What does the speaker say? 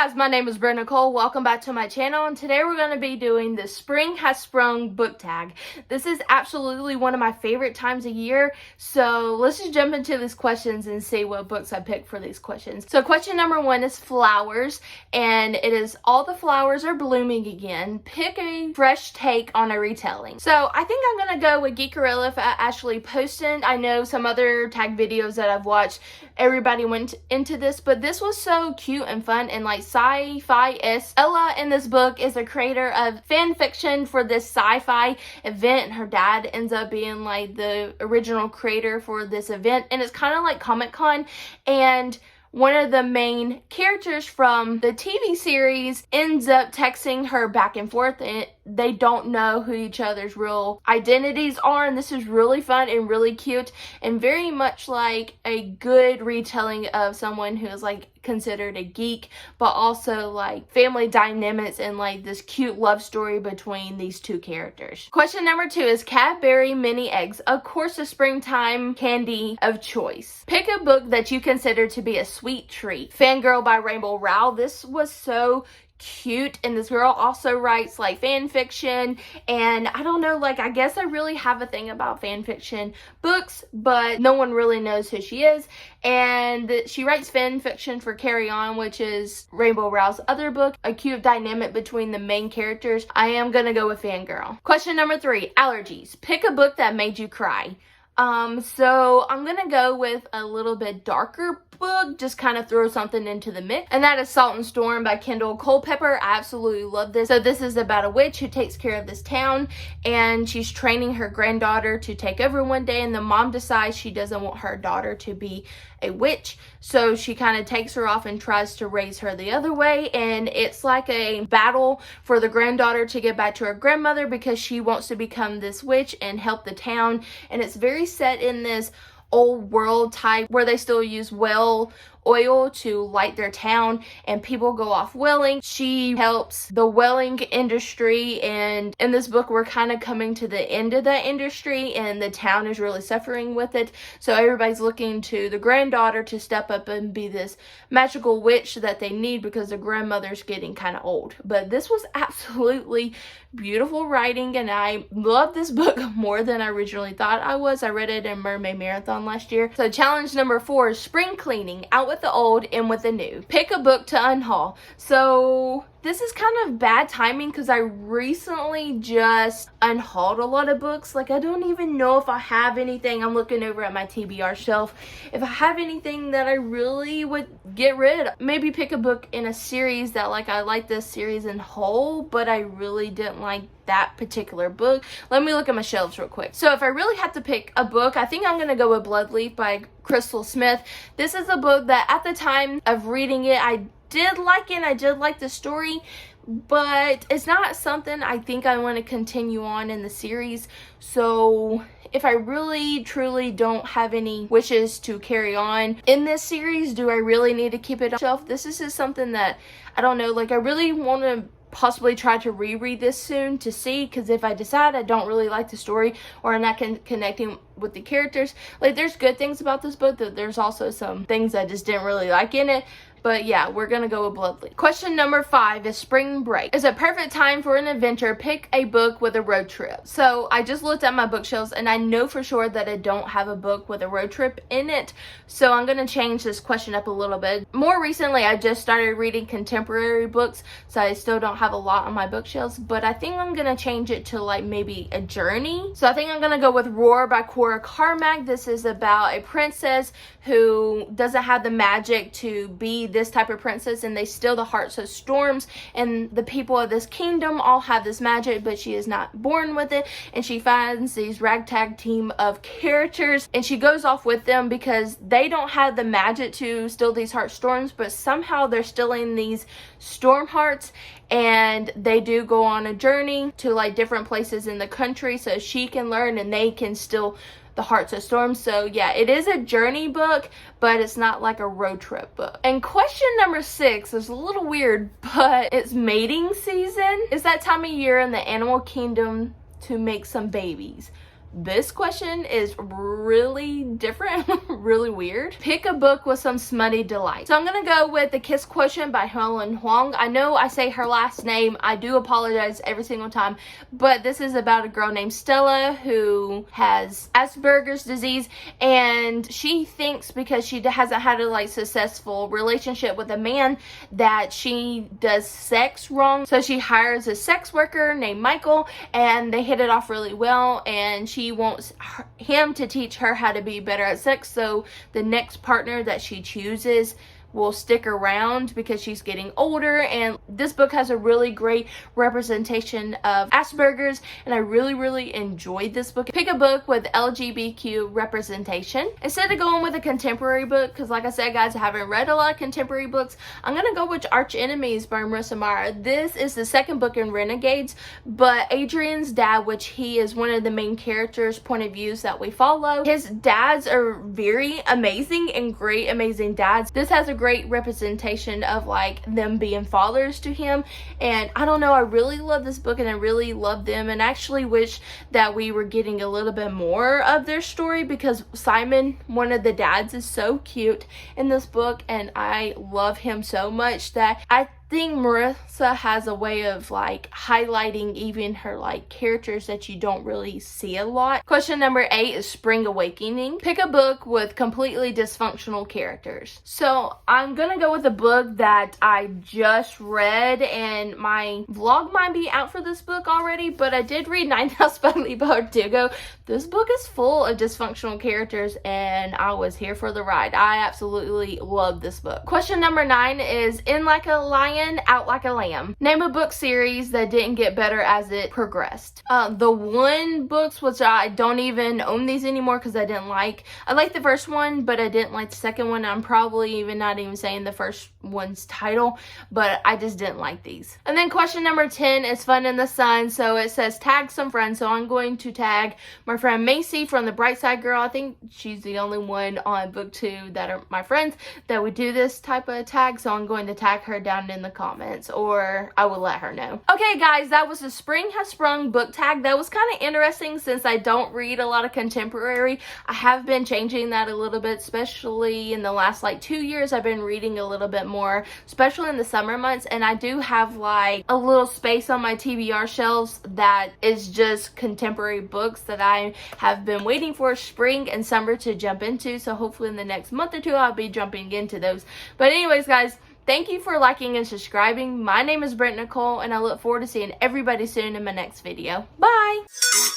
guys, my name is Brenda Cole. Welcome back to my channel, and today we're going to be doing the Spring Has Sprung book tag. This is absolutely one of my favorite times of year, so let's just jump into these questions and see what books I picked for these questions. So question number 1 is flowers, and it is all the flowers are blooming again. Pick a fresh take on a retelling. So I think I'm going to go with Geekarilla for Ashley Poston. I know some other tag videos that I've watched, everybody went into this, but this was so cute and fun and like sci-fi-esque. Ella in this book is a creator of fan fiction for this sci-fi event. Her dad ends up being like the original creator for this event, and it's kind of like Comic-Con, and one of the main characters from the TV series ends up texting her back and forth, and they don't know who each other's real identities are, and this is really fun and really cute and very much like a good retelling of someone who is like considered a geek, but also like family dynamics and like this cute love story between these two characters. Question number 2 is Cadbury mini eggs, of course, a springtime candy of choice. Pick a book that you consider to be a sweet treat. Fangirl by Rainbow Rowell. This was so cute, and this girl also writes like fan fiction, and I don't know, like I guess I really have a thing about fan fiction books, but no one really knows who she is, and she writes fan fiction for Carry On, which is Rainbow Rowell's other book, a cute dynamic between the main characters. I am gonna go with Fangirl. Question number 3, allergies. Pick a book that made you cry. So I'm gonna go with a little bit darker book, just kind of throw something into the mix, and that is Salt and Storm by Kendall Culpepper. I absolutely love this. So this is about a witch who takes care of this town, and she's training her granddaughter to take over one day, and the mom decides she doesn't want her daughter to be a witch, so she kind of takes her off and tries to raise her the other way, and it's like a battle for the granddaughter to get back to her grandmother because she wants to become this witch and help the town, and it's very set in this old world type where they still use well oil to light their town, and people go off welling. She helps the welling industry, and in this book we're kind of coming to the end of that industry, and the town is really suffering with it, so everybody's looking to the granddaughter to step up and be this magical witch that they need because the grandmother's getting kind of old. But this was absolutely beautiful writing, and I love this book more than I originally thought I was. I read it in Mermaid Marathon last year. So challenge number 4 is spring cleaning, out with the old, in with the new. Pick a book to unhaul. So this is kind of bad timing because I recently just unhauled a lot of books. Like I don't even know if I have anything. I'm looking over at my TBR shelf. If I have anything that I really would get rid of. Maybe pick a book in a series that like I like this series in whole, but I really didn't like that particular book. Let me look at my shelves real quick. So if I really have to pick a book, I think I'm gonna go with Bloodleaf by Crystal Smith. This is a book that at the time of reading it, I did like it, and I did like the story, but it's not something I think I want to continue on in the series. So if I really truly don't have any wishes to carry on in this series, do I really need to keep it on the shelf? This is just something that I don't know, like I really want to possibly try to reread this soon to see, because if I decide I don't really like the story or I'm not connecting with the characters, like there's good things about this book, that there's also some things I just didn't really like in it. But yeah, we're gonna go with Bloodleaf. Question number 5 is spring break. Is a perfect time for an adventure. Pick a book with a road trip. So I just looked at my bookshelves, and I know for sure that I don't have a book with a road trip in it. So I'm gonna change this question up a little bit. More recently, I just started reading contemporary books, so I still don't have a lot on my bookshelves, but I think I'm gonna change it to like maybe a journey. So I think I'm gonna go with Roar by Cora Carmack. This is about a princess who doesn't have the magic to be this type of princess, and they steal the hearts of storms, and the people of this kingdom all have this magic, but she is not born with it, and she finds these ragtag team of characters, and she goes off with them because they don't have the magic to steal these heart storms, but somehow they're stealing these storm hearts, and they do go on a journey to like different places in the country so she can learn and they can still the Hearts of Storm. So yeah, it is a journey book, but it's not like a road trip book. And question number 6 is a little weird, but it's mating season. It's that time of year in the animal kingdom to make some babies. this question is really different, really weird. Pick a book with some smutty delight. So I'm gonna go with The Kiss Quotient by Helen Huang. I know I say her last name. I do apologize every single time, but this is about a girl named Stella who has Asperger's disease, and she thinks because she hasn't had a like successful relationship with a man that she does sex wrong. So she hires a sex worker named Michael, and they hit it off really well, and she wants him to teach her how to be better at sex, so the next partner that she chooses will stick around because she's getting older. And this book has a really great representation of Asperger's, and I really enjoyed this book. Pick a book with LGBTQ representation. Instead of going with a contemporary book, because like I said guys, I haven't read a lot of contemporary books, I'm gonna go with Arch Enemies by Marissa Meyer. This is the second book in Renegades, but Adrian's dad, which he is one of the main characters' point of views that we follow, his dads are very amazing and great amazing dads. This has a great representation of like them being fathers to him, and I don't know, I really love this book and I really love them, and I actually wish that we were getting a little bit more of their story because Simon, one of the dads, is so cute in this book and I love him so much that I think Marissa has a way of like highlighting even her like characters that you don't really see a lot. Question number 8 is Spring Awakening. Pick a book with completely dysfunctional characters. So I'm gonna go with a book that I just read, and my vlog might be out for this book already, but I did read Ninth House by Leigh Bardugo. This book is full of dysfunctional characters and I was here for the ride. I absolutely love this book. Question number 9 is In Like a Lion, Out Like a Lamb. Name a book series that didn't get better as it progressed. The One books, which I don't even own these anymore because I liked the first one, but I didn't like the second one. I'm probably even not even saying the first one's title, but I just didn't like these. And then question number 10 is Fun in the Sun. So it says tag some friends. So I'm going to tag my friend Macy from The Bright Side Girl. I think she's the only one on book 2 that are my friends that would do this type of tag. So I'm going to tag her down in the comments, or I will let her know. Okay guys, that was the Spring Has Sprung book tag. That was kind of interesting since I don't read a lot of contemporary. I have been changing that a little bit, especially in the last like 2 years. I've been reading a little bit more, especially in the summer months, and I do have like a little space on my TBR shelves that is just contemporary books that I have been waiting for spring and summer to jump into. So hopefully in the next month or 2 I'll be jumping into those. But anyways guys, thank you for liking and subscribing. My name is Brent Nicole, and I look forward to seeing everybody soon in my next video. Bye!